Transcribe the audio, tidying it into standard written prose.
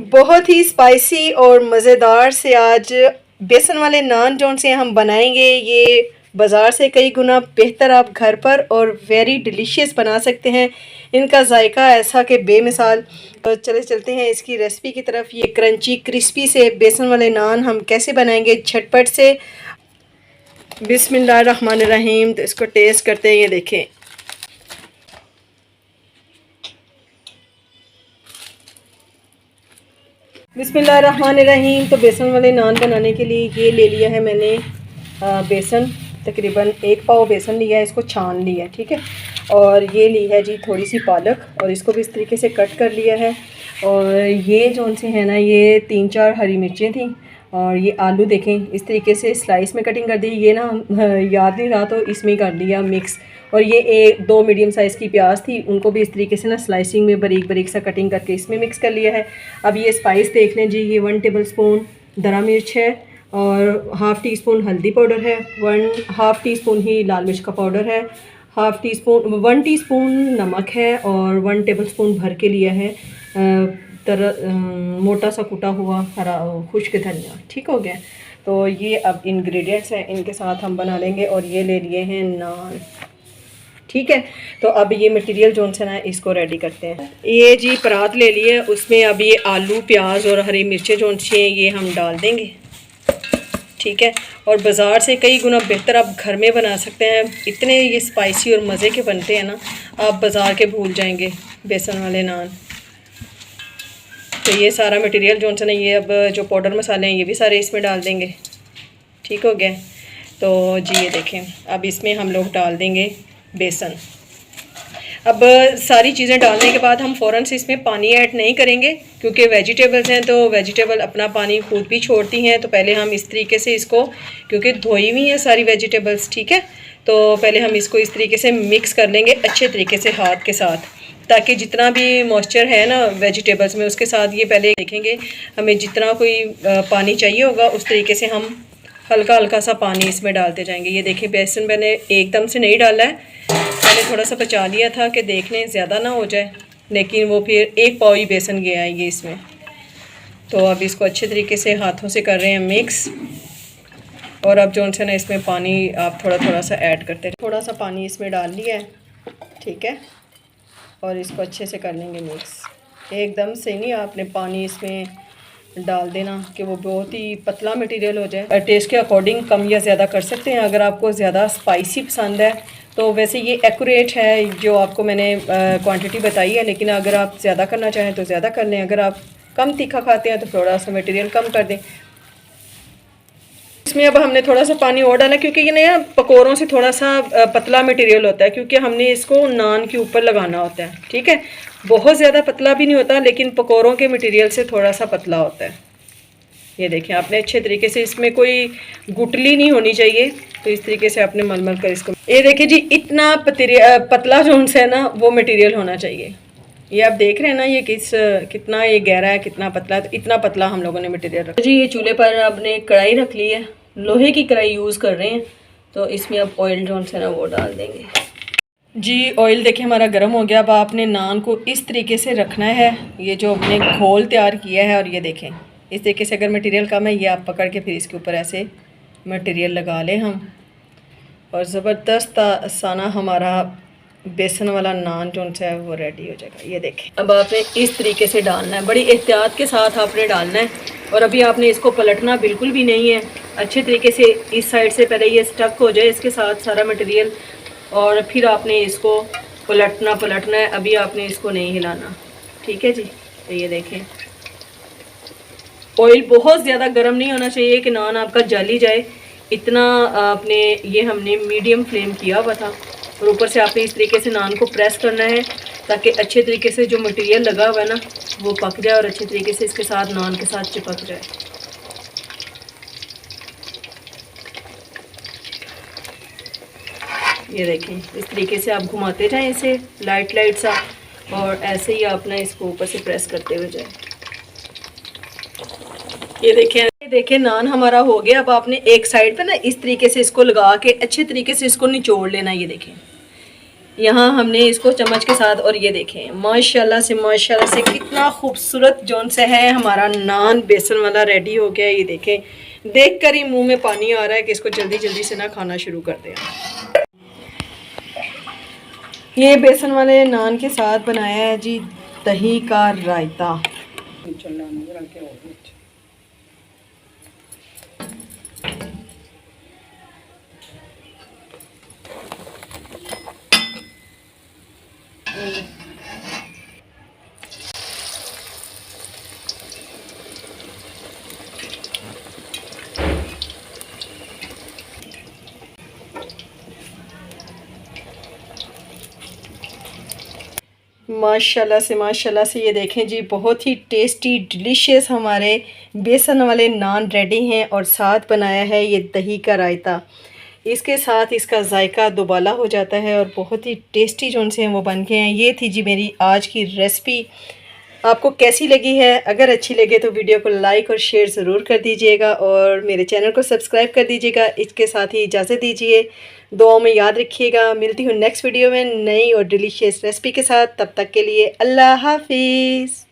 बहुत ही स्पाइसी और मज़ेदार से आज बेसन वाले नान जो से हम बनाएंगे। ये बाज़ार से कई गुना बेहतर आप घर पर और वेरी डिलीशियस बना सकते हैं। इनका जायका ऐसा कि बेमिसाल। तो चले चलते हैं इसकी रेसिपी की तरफ। ये क्रंची क्रिस्पी से बेसन वाले नान हम कैसे बनाएंगे झटपट से। बिस्मिल्लाहिर्रहमानिर्रहीम। तो इसको टेस्ट करते हैं। ये देखें, बिस्मिल्लाहिर्रहमानिर्रहीम। तो बेसन वाले नान बनाने के लिए ये ले लिया है मैंने बेसन। तकरीबन 1 पाव बेसन लिया है, इसको छान लिया है, ठीक है। और ये ली है जी थोड़ी सी पालक, और इसको भी इस तरीके से कट कर लिया है। और ये जो से है ना, ये 3-4 हरी मिर्चें थी। और ये आलू देखें इस तरीके से स्लाइस में कटिंग कर दी। ये ना याद नहीं रहा तो इसमें कर दिया मिक्स। और ये 2 मीडियम साइज़ की प्याज थी, उनको भी इस तरीके से ना स्लाइसिंग में बारीक बारीक सा कटिंग करके इसमें मिक्स कर लिया है। अब ये स्पाइस देख लें जी। ये 1 टेबल स्पून दरा मिर्च है, और हाफ़ टी स्पून हल्दी पाउडर है, 1/2 टी स्पून ही लाल मिर्च का पाउडर है, 1 टी स्पून नमक है, और 1 टेबल स्पून भर के लिया है मोटा सा कुटा हुआ हरा खुश्क धनिया। ठीक हो गया। तो ये अब इंग्रेडिएंट्स हैं, इनके साथ हम बना लेंगे। और ये ले लिए हैं नान, ठीक है। तो अब ये मटेरियल जो से ना इसको रेडी करते हैं। ये जी परात ले लिए, उसमें अब ये आलू प्याज और हरी मिर्चें जो हैं ये हम डाल देंगे, ठीक है। और बाज़ार से कई गुना बेहतर आप घर में बना सकते हैं। इतने ये स्पाइसी और मज़े के बनते हैं ना, आप बाज़ार के भूल जाएंगे बेसन वाले नान। तो ये सारा मटेरियल जो है ना, ये अब जो पाउडर मसाले हैं ये भी सारे इसमें डाल देंगे, ठीक हो गया। तो जी ये देखें, अब इसमें हम लोग डाल देंगे बेसन। अब सारी चीज़ें डालने के बाद हम फ़ौरन से इसमें पानी ऐड नहीं करेंगे, क्योंकि वेजिटेबल्स हैं तो वेजिटेबल अपना पानी खुद भी छोड़ती हैं। तो पहले हम इस तरीके से इसको, क्योंकि धोई हुई हैं सारी वेजिटेबल्स, ठीक है। तो पहले हम इसको इस तरीके से मिक्स कर लेंगे अच्छे तरीके से हाथ के साथ, ताकि जितना भी मॉइस्चर है ना वेजिटेबल्स में उसके साथ ये पहले देखेंगे। हमें जितना कोई पानी चाहिए होगा उस तरीके से हम हल्का हल्का सा पानी इसमें डालते जाएंगे। ये देखिए बेसन मैंने एकदम से नहीं डाला है, मैंने थोड़ा सा बचा लिया था कि देख लें ज़्यादा ना हो जाए, लेकिन वो फिर 1 पाव ही बेसन गया है ये इसमें। तो अब इसको अच्छे तरीके से हाथों से कर रहे हैं मिक्स। और अब जो से ना इसमें पानी आप थोड़ा थोड़ा सा ऐड करते हैं। थोड़ा सा पानी इसमें डाल लिया है, ठीक है। और इसको अच्छे से कर लेंगे मिक्स। एकदम से नहीं आपने पानी इसमें डाल देना कि वो बहुत ही पतला मटेरियल हो जाए। टेस्ट के अकॉर्डिंग कम या ज़्यादा कर सकते हैं। अगर आपको ज़्यादा स्पाइसी पसंद है तो वैसे ये एक्यूरेट है जो आपको मैंने क्वांटिटी बताई है, लेकिन अगर आप ज़्यादा करना चाहें तो ज़्यादा कर लें। अगर आप कम तीखा खाते हैं तो थोड़ा सा मटेरियल कम कर दें। इसमें अब हमने थोड़ा सा पानी और डाला, क्योंकि ये ना पकौड़ों से थोड़ा सा पतला मटेरियल होता है, क्योंकि हमने इसको नान के ऊपर लगाना होता है, ठीक है। बहुत ज़्यादा पतला भी नहीं होता, लेकिन पकौड़ों के मटेरियल से थोड़ा सा पतला होता है। ये देखें आपने अच्छे तरीके से, इसमें कोई गुटली नहीं होनी चाहिए। तो इस तरीके से आपने मल कर इसको, ये देखिए जी इतना पतला जो है ना वो मटेरियल होना चाहिए। ये आप देख रहे हैं ना ये कितना ये गहरा है, कितना पतला है। तो इतना पतला हम लोगों ने मटेरियल रखा जी। ये चूल्हे पर आपने कढ़ाई रख ली है, लोहे की कढ़ाई यूज़ कर रहे हैं। तो इसमें अब ऑयल जो है ना वो डाल देंगे जी। ऑयल देखिए हमारा गर्म हो गया। अब आपने नान को इस तरीके से रखना है, ये जो आपने घोल तैयार किया है। और ये देखें इस तरीके से, अगर मटेरियल कम है ये आप पकड़ के फिर इसके ऊपर ऐसे मटेरियल लगा लें हम, और ज़बरदस्त साना हमारा बेसन वाला नान जो है वो रेडी हो जाएगा। ये देखें अब आपने इस तरीके से डालना है, बड़ी एहतियात के साथ आपने डालना है। और अभी आपने इसको पलटना बिल्कुल भी नहीं है। अच्छे तरीके से इस साइड से पहले ये स्टक हो जाए इसके साथ सारा मटेरियल, और फिर आपने इसको पलटना है। अभी आपने इसको नहीं हिलाना, ठीक है जी। तो ये देखें ऑयल बहुत ज़्यादा गर्म नहीं होना चाहिए कि नान आपका जल ही जाए। इतना आपने, ये हमने मीडियम फ्लेम किया हुआ था। और ऊपर से आपने इस तरीके से नान को प्रेस करना है, ताकि अच्छे तरीके से जो मटेरियल लगा हुआ है ना वो पक जाए और अच्छे तरीके से इसके साथ नान के साथ चिपक जाए। ये देखें इस तरीके से आप घुमाते जाएं इसे लाइट सा, और ऐसे ही आप ना इसको ऊपर से प्रेस करते हुए जाएं। ये देखें नान हमारा हो गया। अब आपने एक साइड पे ना इस तरीके से इसको लगा के अच्छे तरीके से इसको निचोड़ लेना। ये देखें यहाँ हमने इसको चम्मच के साथ, और ये देखें माशाल्लाह से कितना खूबसूरत जौन से है हमारा नान बेसन वाला रेडी हो गया। ये देखें, देख कर ही मुंह में पानी आ रहा है कि इसको जल्दी जल्दी से ना खाना शुरू कर दें। ये बेसन वाले नान के साथ बनाया है जी दही का रायता। माशाल्लाह से ये देखें जी, बहुत ही टेस्टी डिलीशियस हमारे बेसन वाले नान रेडी हैं, और साथ बनाया है ये दही का रायता। इसके साथ इसका जायका दुबाला हो जाता है और बहुत ही टेस्टी जो उनसे हैं वो बन के हैं। ये थी जी मेरी आज की रेसिपी। आपको कैसी लगी है? अगर अच्छी लगे तो वीडियो को लाइक और शेयर ज़रूर कर दीजिएगा, और मेरे चैनल को सब्सक्राइब कर दीजिएगा। इसके साथ ही इजाज़त दीजिए, दुआओं में याद रखिएगा। मिलती हूँ नेक्स्ट वीडियो में नई और डिलीशियस रेसिपी के साथ। तब तक के लिए अल्लाह हाफिज़।